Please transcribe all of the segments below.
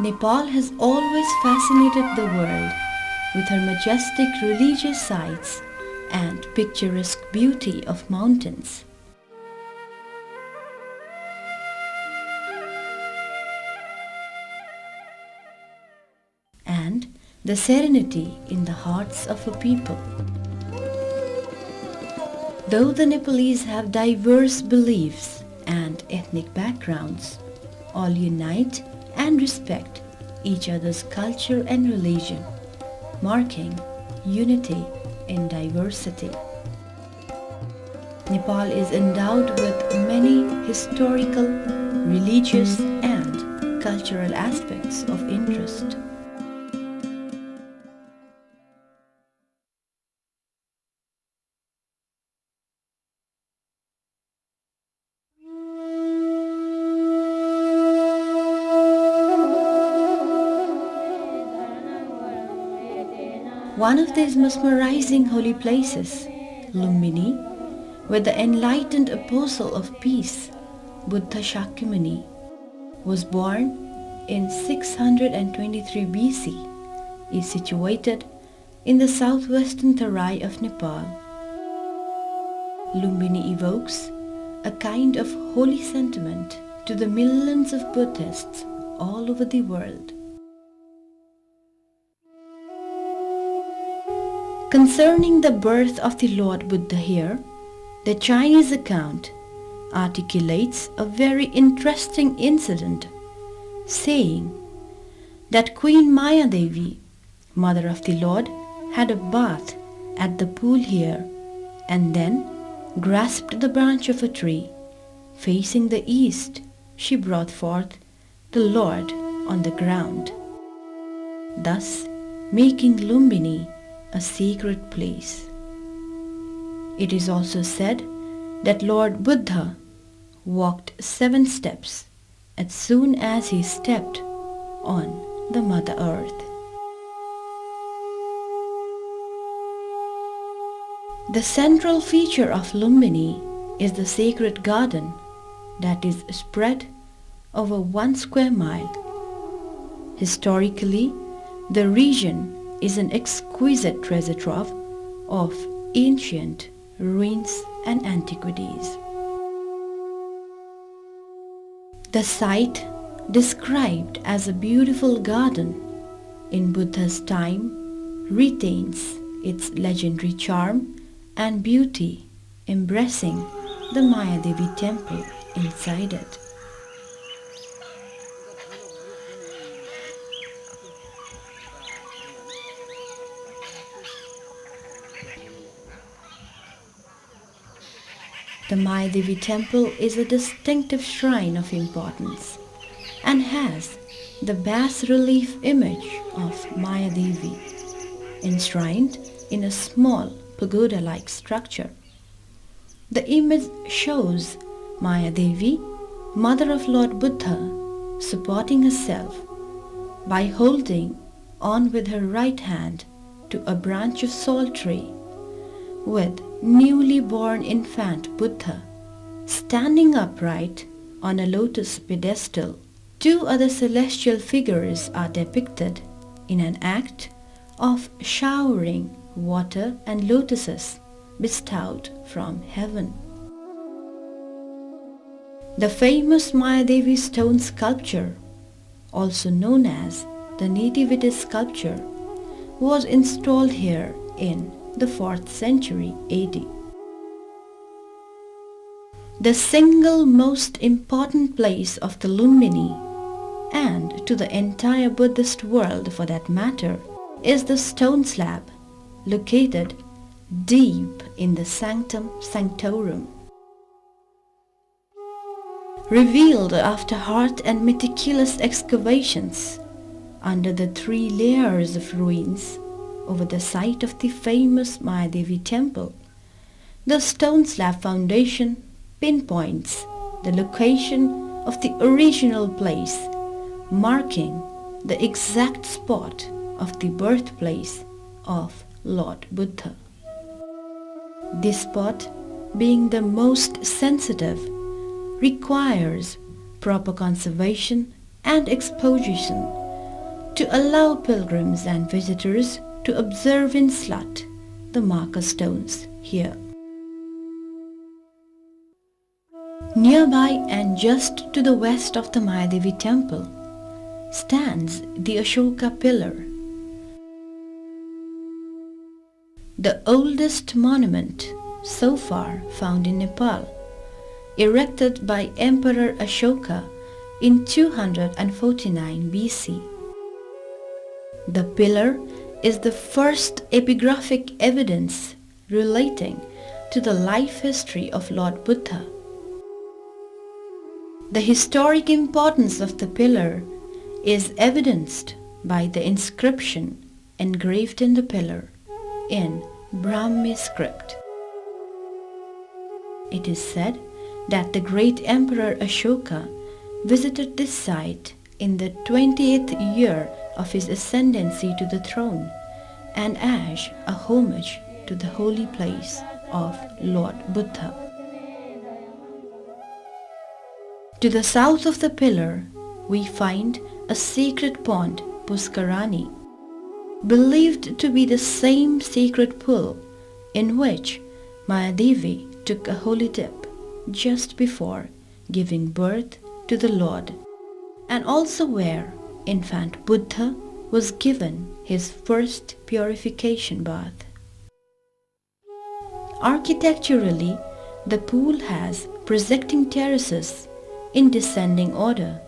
Nepal has always fascinated the world with her majestic religious sites and picturesque beauty of mountains. And the serenity in the hearts of a people. Though the Nepalese have diverse beliefs and ethnic backgrounds, all unite and respect each other's culture and religion, marking unity in diversity. Nepal is endowed with many historical, religious and cultural aspects of interest. One of these mesmerizing holy places, Lumbini, where the enlightened apostle of peace, Buddha Shakyamuni, was born in 623 BC, is situated in the southwestern Terai of Nepal. Lumbini evokes a kind of holy sentiment to the millions of Buddhists all over the world. Concerning the birth of the Lord Buddha here, the Chinese account articulates a very interesting incident, saying that Queen Mayadevi, mother of the Lord, had a bath at the pool here and then grasped the branch of a tree. Facing the east, she brought forth the Lord on the ground, thus making Lumbini a sacred place. It is also said that Lord Buddha walked 7 steps as soon as he stepped on the Mother Earth. The central feature of Lumbini is the sacred garden that is spread over 1 square mile. Historically, the region is an exquisite treasure trove of ancient ruins and antiquities. The site, described as a beautiful garden in Buddha's time, retains its legendary charm and beauty, embracing the Mayadevi temple inside it. The Mayadevi temple is a distinctive shrine of importance and has the bas-relief image of Mayadevi enshrined in a small pagoda-like structure. The image shows Mayadevi, mother of Lord Buddha, supporting herself by holding on with her right hand to a branch of salt tree, with newly born infant Buddha standing upright on a lotus pedestal. 2 other celestial figures are depicted in an act of showering water and lotuses bestowed from heaven. The famous Mayadevi stone sculpture, also known as the Nativity sculpture, was installed here in the 4th century AD. The single most important place of the Lumbini, and to the entire Buddhist world for that matter, is the stone slab located deep in the Sanctum Sanctorum. Revealed after hard and meticulous excavations under the 3 layers of ruins over the site of the famous Mayadevi temple, the stone slab foundation pinpoints the location of the original place, marking the exact spot of the birthplace of Lord Buddha. This spot, being the most sensitive, requires proper conservation and exposition to allow pilgrims and visitors to observe in slut the marker stones here. Nearby and just to the west of the Mayadevi temple stands the Ashoka pillar, the oldest monument so far found in Nepal, erected by Emperor Ashoka in 249 BC. The pillar is the first epigraphic evidence relating to the life history of Lord Buddha. The historic importance of the pillar is evidenced by the inscription engraved in the pillar in Brahmi script. It is said that the great Emperor Ashoka visited this site in the 20th year of his ascendancy to the throne and as a homage to the holy place of Lord Buddha. To the south of the pillar, we find a sacred pond, Puskarani, believed to be the same sacred pool in which Mayadevi took a holy dip just before giving birth to the Lord, and also where infant Buddha was given his first purification bath. Architecturally, the pool has projecting terraces in descending order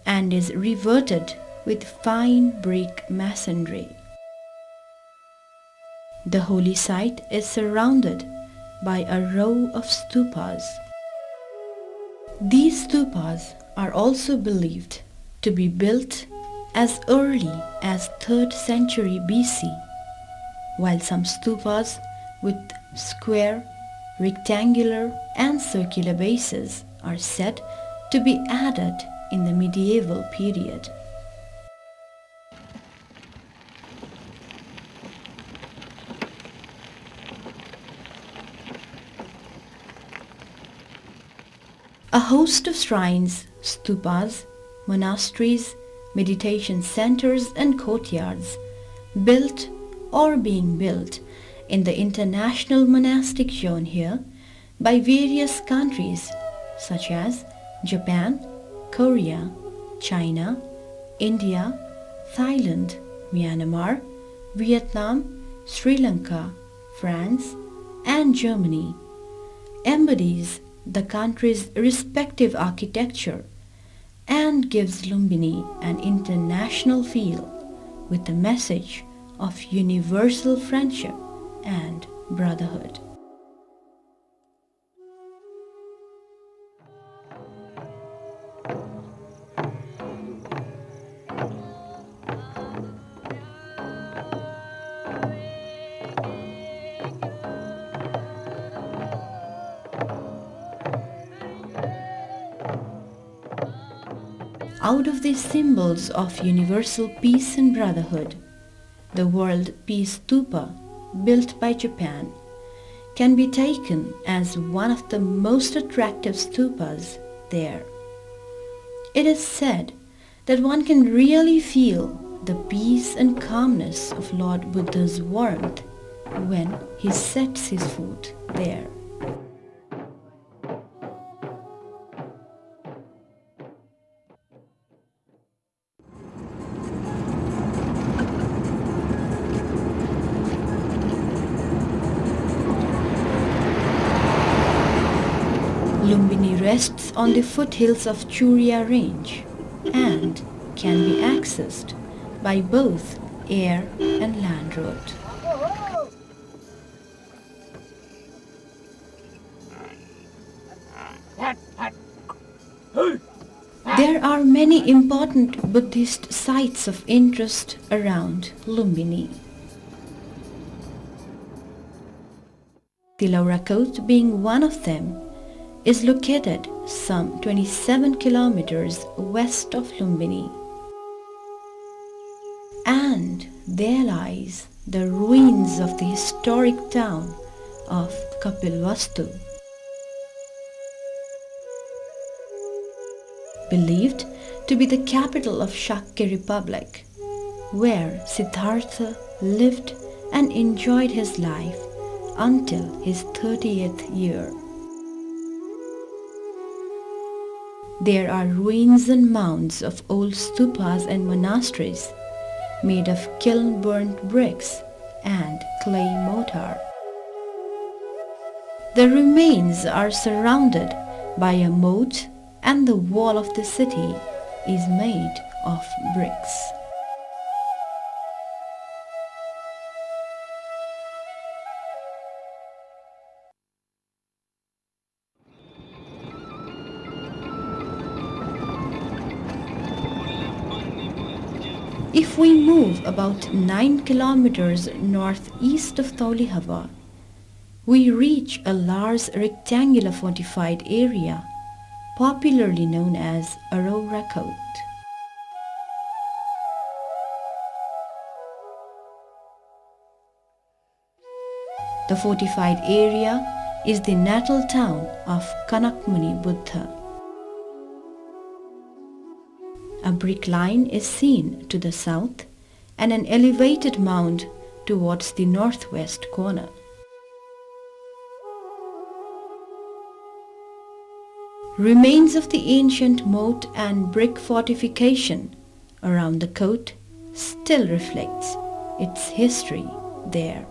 and is reverted with fine brick masonry. The holy site is surrounded by a row of stupas. These stupas are also believed to be built as early as 3rd century BC, while some stupas with square, rectangular and circular bases are said to be added in the medieval period. A host of shrines, stupas, monasteries, meditation centers and courtyards built or being built in the international monastic zone here by various countries such as Japan, Korea, China, India, Thailand, Myanmar, Vietnam, Sri Lanka, France, and Germany, embodies the country's respective architecture and gives Lumbini an international feel with the message of universal friendship and brotherhood. Out of these symbols of universal peace and brotherhood, the World Peace Stupa, built by Japan, can be taken as one of the most attractive stupas there. It is said that one can really feel the peace and calmness of Lord Buddha's warmth when he sets his foot there. Lumbini rests on the foothills of Churia range and can be accessed by both air and land route. There are many important Buddhist sites of interest around Lumbini. Tilarakot being one of them, is located some 27 kilometers west of Lumbini. And there lies the ruins of the historic town of Kapilvastu. Believed to be the capital of Shakya Republic where Siddhartha lived and enjoyed his life until his 30th year. There are ruins and mounds of old stupas and monasteries made of kiln-burnt bricks and clay mortar. The remains are surrounded by a moat, and the wall of the city is made of bricks. If we move about 9 kilometers northeast of Taulihawa, we reach a large rectangular fortified area popularly known as Aurora Court. The fortified area is the natal town of Kanakmuni Buddha. A brick line is seen to the south and an elevated mound towards the northwest corner. Remains of the ancient moat and brick fortification around the court still reflects its history there.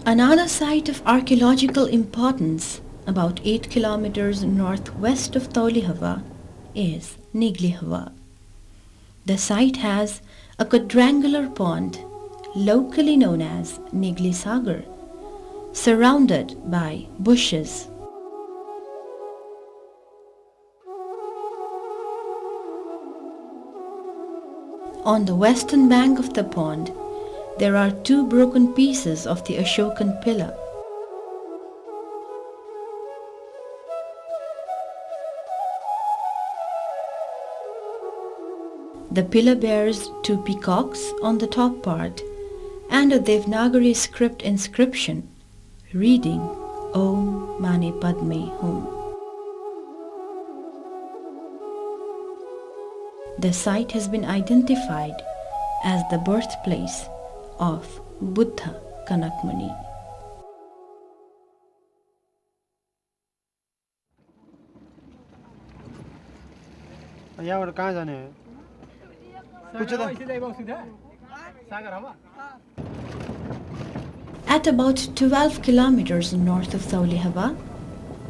Another site of archaeological importance about 8 kilometers northwest of Taulihawa is Niglihawa. The site has a quadrangular pond, locally known as Nigli Sagar, surrounded by bushes. On the western bank of the pond, there are 2 broken pieces of the Ashokan pillar. The pillar bears 2 peacocks on the top part and a Devanagari script inscription reading Om Mani Padme Hum. The site has been identified as the birthplace of Buddha Kanakmuni. यहाँबाट कहाँ जाने हो? At about 12 kilometers north of Taulihawa,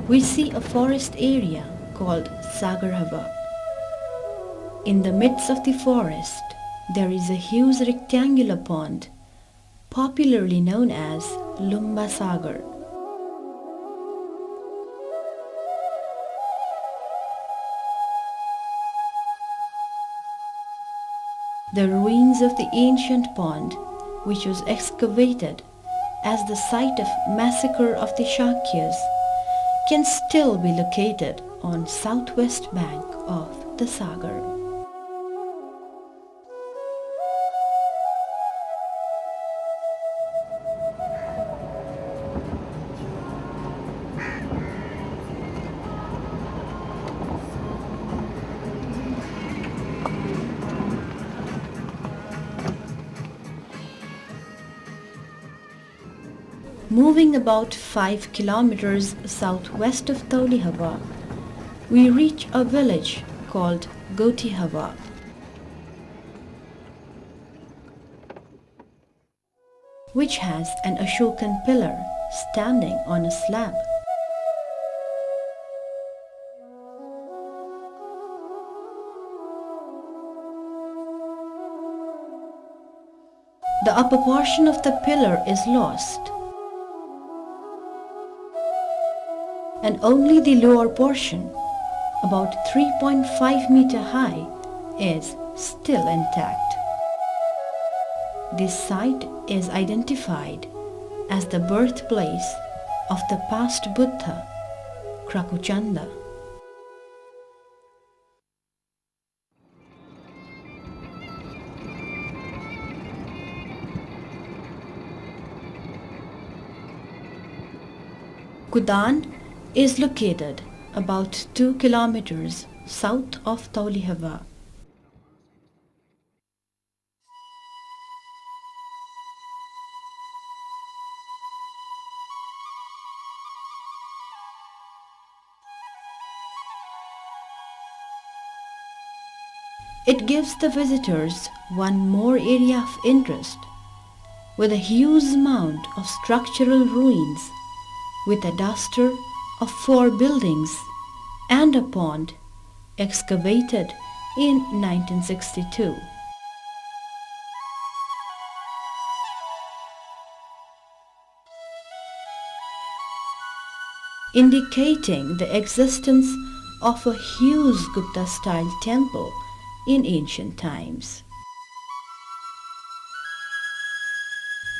we see a forest area called Sagarhawa. In the midst of the forest, there is a huge rectangular pond, popularly known as Lumba Sagar. The ruins of the ancient pond, which was excavated as the site of massacre of the Shakyas, can still be located on southwest bank of the Sagar. Moving about 5 kilometers southwest of Taulihawa, we reach a village called Gotihawa. Which has an Ashokan pillar standing on a slab. The upper portion of the pillar is lost, and only the lower portion, about 3.5 meter high, is still intact. This site is identified as the birthplace of the past Buddha, Krakuchanda. Kudan is located about 2 kilometers south of Taulihawa. It gives the visitors one more area of interest, with a huge mound of structural ruins, with a duster of 4 buildings and a pond excavated in 1962. Indicating the existence of a huge Gupta-style temple in ancient times.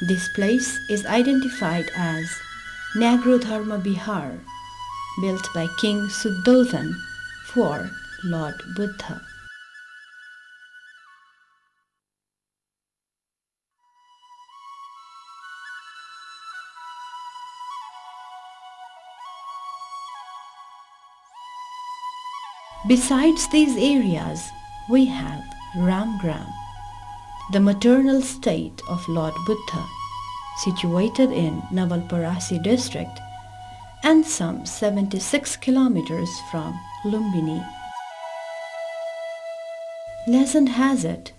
This place is identified as Nagrodharma Bihar, built by King Suddhodhan for Lord Buddha. Besides these areas, we have Ramgram, the maternal state of Lord Buddha, situated in Navalparasi district and some 76 kilometers from Lumbini. Legend has it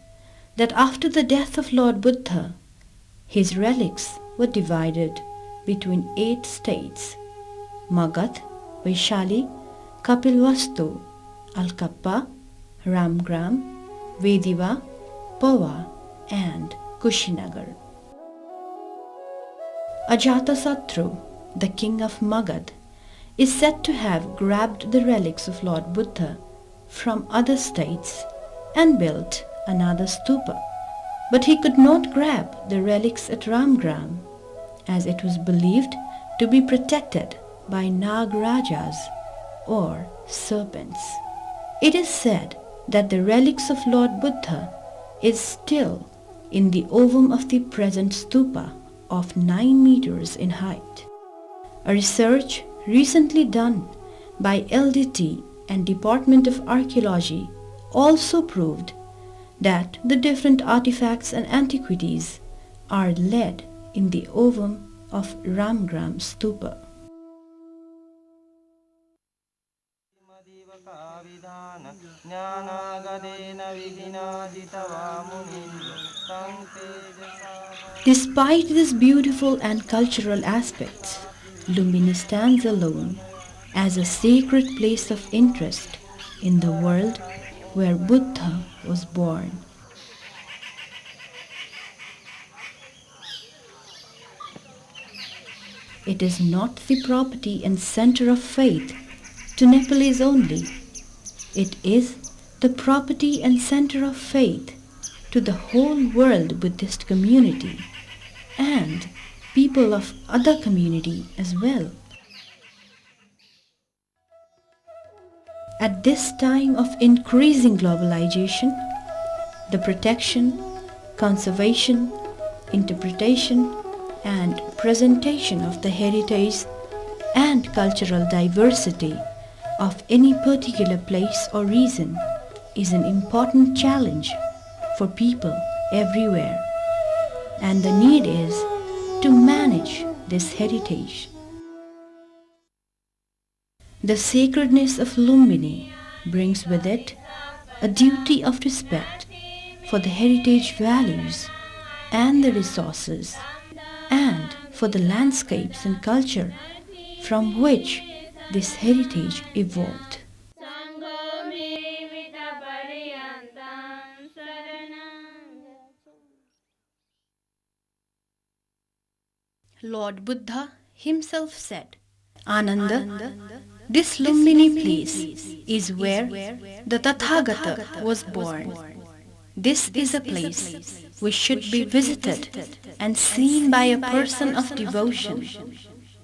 that after the death of Lord Buddha, his relics were divided between 8 states: Magadh, Vaishali, Kapilvastu, Alkappa, Ramgram, Vediva, Pawa and Kushinagar. Ajatasattu, the king of Magadh, is said to have grabbed the relics of Lord Buddha from other states and built another stupa. But he could not grab the relics at Ramgram, as it was believed to be protected by Nagrajas or serpents. It is said that the relics of Lord Buddha is still in the ovum of the present stupa of 9 meters in height. A research recently done by LDT and Department of Archaeology also proved that the different artifacts and antiquities are laid in the ovum of Ramgram stupa. Despite these beautiful and cultural aspects, Lumbini stands alone as a sacred place of interest in the world where Buddha was born. It is not the property and center of faith to Nepalese only. It is the property and center of faith to the whole world Buddhist community and people of other community as well. At this time of increasing globalization, the protection, conservation, interpretation and presentation of the heritage and cultural diversity of any particular place or region is an important challenge for people everywhere, and the need is to manage this heritage. The sacredness of Lumbini brings with it a duty of respect for the heritage values and the resources and for the landscapes and culture from which this heritage evolved. Lord Buddha himself said, Ananda, this Lumbini place is where the Tathagata was born. This is a place which should be visited and seen by a person of devotion,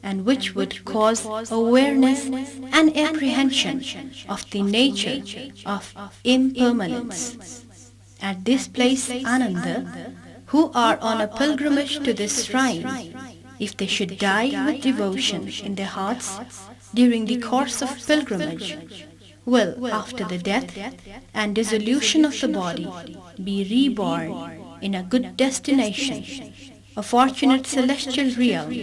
and which would cause awareness and apprehension of the nature of impermanence. At this place, Ananda, who are on a pilgrimage to this shrine, if they should die with devotion in their hearts during the course of pilgrimage, will, after the death and dissolution of the body, be reborn in a good destination, a fortunate celestial realm,